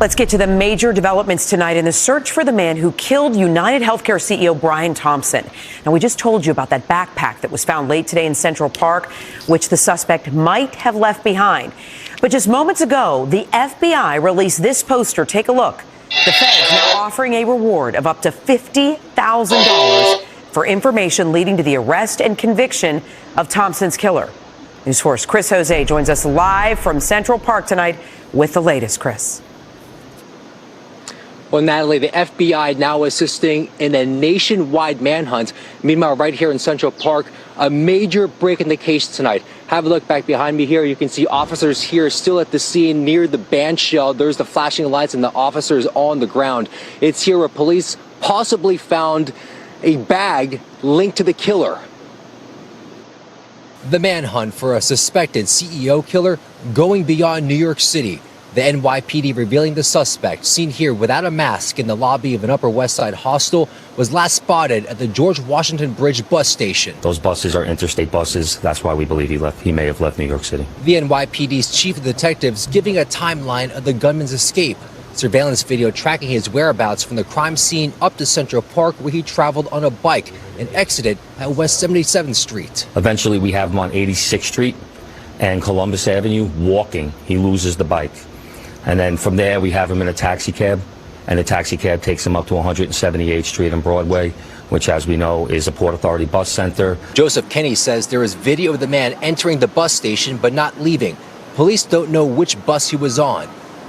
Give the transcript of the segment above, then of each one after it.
Let's get to the major developments tonight in the search for the man who killed UnitedHealthcare CEO Brian Thompson. Now, we just told you about that backpack that was found late today in Central Park, which the suspect might have left behind. But just moments ago, the FBI released this poster. Take a look. The Fed's now offering a reward of up to $50,000 for information leading to the arrest and conviction of Thompson's killer. News 4's Chris Jose joins us live from Central Park tonight with the latest. Chris. Well, Natalie, the FBI now assisting in a nationwide manhunt. Meanwhile, right here in Central Park, a major break in the case tonight. Have a look back behind me here. You can see officers here still at the scene near the band shell. There's the flashing lights and the officers on the ground. It's here where police possibly found a bag linked to the killer. The manhunt for a suspected CEO killer going beyond New York City. The NYPD revealing the suspect, seen here without a mask in the lobby of an Upper West Side hostel, was last spotted at the George Washington Bridge bus station. Those buses are interstate buses. That's why we believe he may have left New York City. The NYPD's chief of detectives giving a timeline of the gunman's escape. Surveillance video tracking his whereabouts from the crime scene up to Central Park, where he traveled on a bike and exited at West 77th Street. Eventually, we have him on 86th Street and Columbus Avenue walking. He loses the bike. And then from there, we have him in a taxi cab, and the taxi cab takes him up to 178th Street and Broadway, which, as we know, is a Port Authority bus center. Joseph Kenny says there is video of the man entering the bus station but not leaving. Police don't know which bus he was on.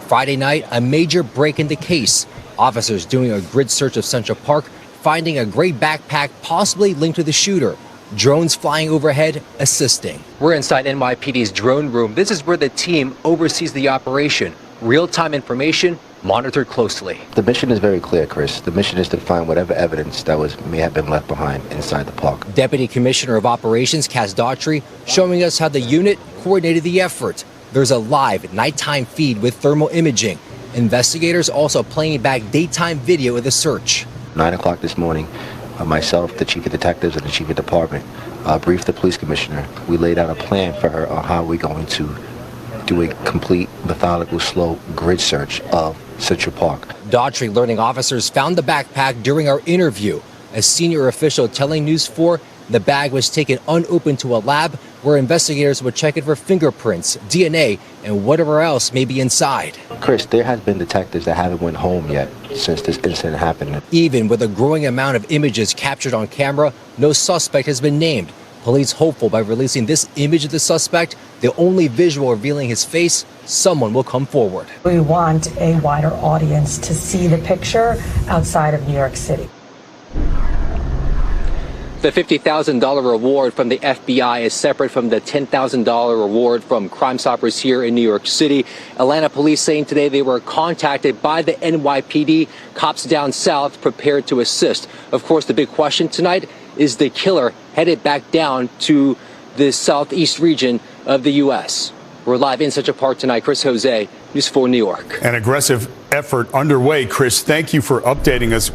Friday night, a major break in the case. Officers doing a grid search of Central Park, finding a gray backpack possibly linked to the shooter. Drones flying overhead, assisting. We're inside NYPD's drone room. This is where the team oversees the operation. Real-time information monitored closely. The mission is very clear, Chris. The mission is to find whatever evidence that may have been left behind inside the park. Deputy Commissioner of Operations Cass Daughtry showing us how the unit coordinated the effort. There's a live nighttime feed with thermal imaging. Investigators also playing back daytime video of the search. 9 o'clock this morning, myself, the chief of detectives, and the chief of department briefed the police commissioner. We laid out a plan for her on how we're going to do a complete, methodical, slow grid search of Central Park. Daughtry learning officers found the backpack during our interview. A senior official telling News 4 the bag was taken unopened to a lab where investigators would check it for fingerprints, DNA, and whatever else may be inside. Chris, there has been detectives that haven't went home yet since this incident happened. Even with a growing amount of images captured on camera, no suspect has been named. Police hopeful by releasing this image of the suspect, the only visual revealing his face, someone will come forward. We want a wider audience to see the picture outside of New York City. The $50,000 reward from the FBI is separate from the $10,000 reward from Crime Stoppers here in New York City. Atlanta police saying today they were contacted by the NYPD, cops down south prepared to assist. Of course, the big question tonight is the killer headed back down to the southeast region of the U.S. We're live in Central Park tonight. Chris Jose, News 4 New York. An aggressive effort underway. Chris, thank you for updating us.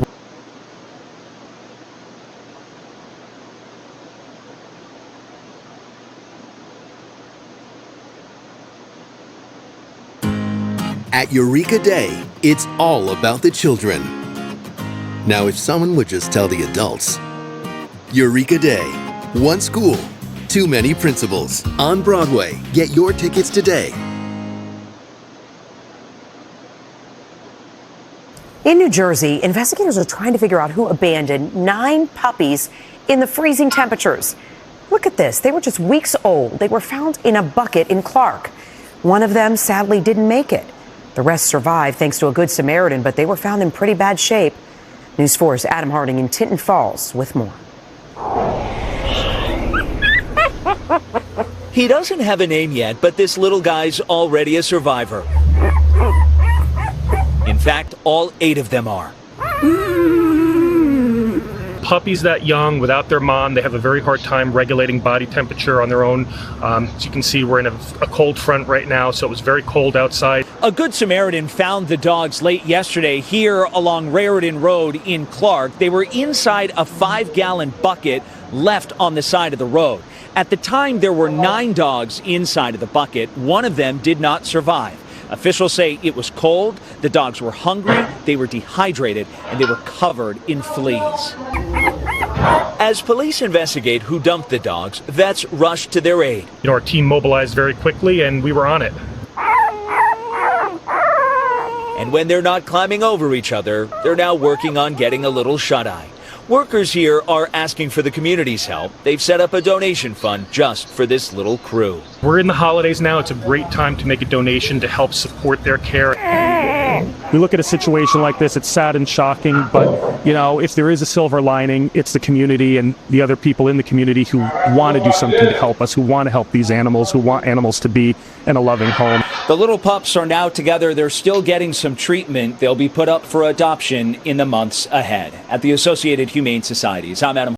At Eureka Day, it's all about the children. Now, if someone would just tell the adults. Eureka Day. One school, too many principals. On Broadway. Get your tickets today. In New Jersey, investigators are trying to figure out who abandoned 9 puppies in the freezing temperatures. Look at this. They were just weeks old. They were found in a bucket in Clark. One of them sadly didn't make it. The rest survived thanks to a good Samaritan, but they were found in pretty bad shape. News 4's Adam Harding in Tinton Falls with more. He doesn't have a name yet, but this little guy's already a survivor. In fact, all 8 of them are. Puppies that young without their mom, they have a very hard time regulating body temperature on their own. As you can see, we're in a cold front right now, so it was very cold outside. A Good Samaritan found the dogs late yesterday here along Raritan Road in Clark. They were inside a 5-gallon bucket left on the side of the road. At the time, there were 9 dogs inside of the bucket. One of them did not survive. Officials say it was cold, the dogs were hungry, they were dehydrated, and they were covered in fleas. As police investigate who dumped the dogs, vets rushed to their aid. Our team mobilized very quickly, and we were on it. And when they're not climbing over each other, they're now working on getting a little shut-eye. Workers here are asking for the community's help. They've set up a donation fund just for this little crew. We're in the holidays now. It's a great time to make a donation to help support their care. We look at a situation like this, it's sad and shocking, but, if there is a silver lining, it's the community and the other people in the community who want to do something to help us, who want to help these animals, who want animals to be in a loving home. The little pups are now together. They're still getting some treatment. They'll be put up for adoption in the months ahead. At the Associated Humane Societies, I'm Adam.